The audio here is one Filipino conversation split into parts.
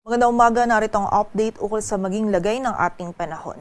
Magandang umaga, narito ang update ukol sa maging lagay ng ating panahon.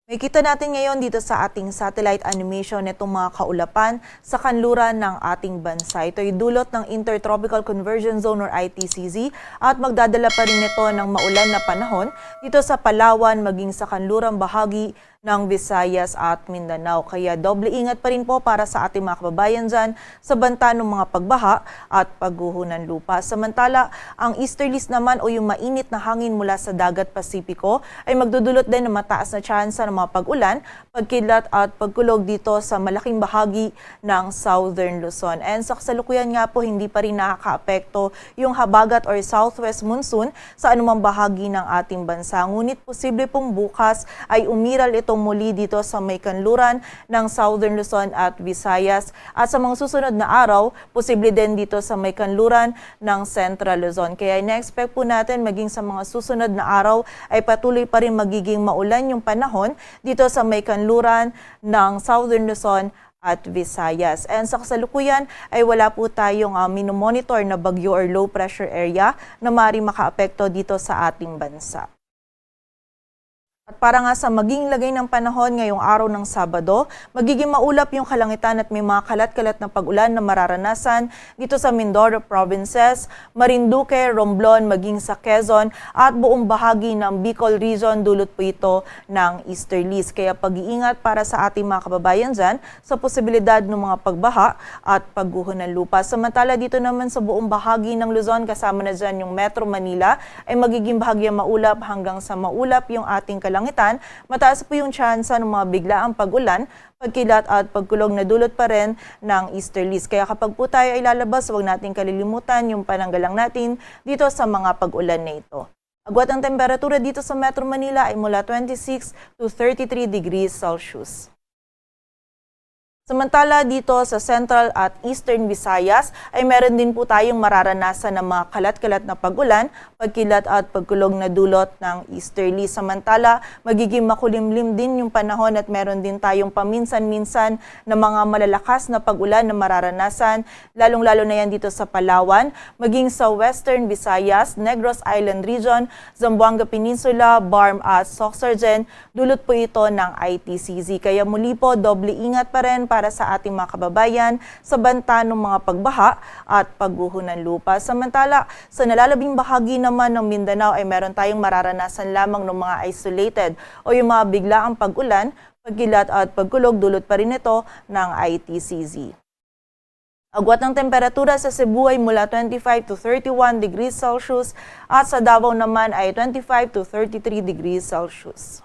May kita natin ngayon dito sa ating satellite animation nitong mga kaulapan sa kanluran ng ating bansa. Ito ay dulot ng Intertropical Convergence Zone or ITCZ at magdadala pa rin ito ng maulan na panahon dito sa Palawan maging sa kanlurang bahagi ng Visayas at Mindanao. Kaya doble ingat pa rin po para sa ating mga kababayan dyan sa banta ng mga pagbaha at pagguho ng lupa. Samantala, ang easterlies naman o yung mainit na hangin mula sa dagat Pasipiko ay magdudulot din ng mataas na tsansa ng mga pag-ulan, pagkidlat at pagkulog dito sa malaking bahagi ng Southern Luzon. And sa kasalukuyan nga po, hindi pa rin nakakaapekto yung habagat or southwest monsoon sa anumang bahagi ng ating bansa. Ngunit posible pong bukas ay umiral ito muli dito sa may kanluran ng Southern Luzon at Visayas. At sa mga susunod na araw, posible din dito sa may kanluran ng Central Luzon. Kaya ina-expect po natin maging sa mga susunod na araw ay patuloy pa rin magiging maulan yung panahon dito sa may kanluran ng Southern Luzon at Visayas. And sa kasalukuyan ay wala po tayong minomonitor na bagyo or low pressure area na maaaring makaapekto dito sa ating bansa. At para nga sa maging lagay ng panahon ngayong araw ng Sabado, magiging maulap yung kalangitan at may mga kalat-kalat na pag-ulan na mararanasan dito sa Mindoro Provinces, Marinduque, Romblon, maging sa Quezon at buong bahagi ng Bicol Region. Dulot po ito ng easterlies. Kaya pag-iingat para sa ating mga kababayan dyan sa posibilidad ng mga pagbaha at pagguho ng lupa. Samantala dito naman sa buong bahagi ng Luzon, kasama na dyan yung Metro Manila, ay magiging bahagyang maulap hanggang sa maulap yung ating kalangitan. Mataas po yung tsansa ng mga biglaang pag-ulan, pagkilat at pagkulog na dulot pa rin ng easterlies. Kaya kapag po tayo ay lalabas, huwag natin kalilimutan yung pananggalang natin dito sa mga pag-ulan na ito. Agwat ang temperatura dito sa Metro Manila ay mula 26 to 33 degrees Celsius. Samantala dito sa Central at Eastern Visayas ay meron din po tayong mararanasan ng mga kalat-kalat na pag-ulan, pagkilat at pagkulog na dulot ng easterly. Samantala, magiging makulimlim din yung panahon at meron din tayong paminsan-minsan na mga malalakas na pag-ulan na mararanasan, lalong-lalo na yan dito sa Palawan, maging sa Western Visayas, Negros Island Region, Zamboanga Peninsula, Barm at Sorsogon. Dulot po ito ng ITCZ. Kaya muli po, doble ingat pa rin para sa ating mga kababayan sa banta ng mga pagbaha at pagguho ng lupa. Samantala, sa nalalabing bahagi naman ng Mindanao ay meron tayong mararanasan lamang ng mga isolated o yung mga biglaang pag-ulan, pagkilat at pagkulog. Dulot pa rin ito ng ITCZ. Agwat ng temperatura sa Cebu ay mula 25 to 31 degrees Celsius at sa Davao naman ay 25 to 33 degrees Celsius.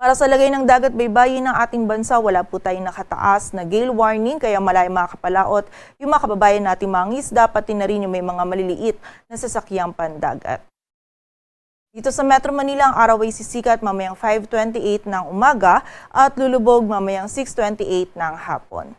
Para sa lagay ng dagat baybayin ng ating bansa, wala po tayong nakataas na gale warning, kaya malay makakapalaot yung mga kababayan nating mga isda, pati na rin yung may mga maliliit na sasakyang pandagat. Dito sa Metro Manila, ang araw ay sisikat mamayang 5:28 ng umaga at lulubog mamayang 6:28 ng hapon.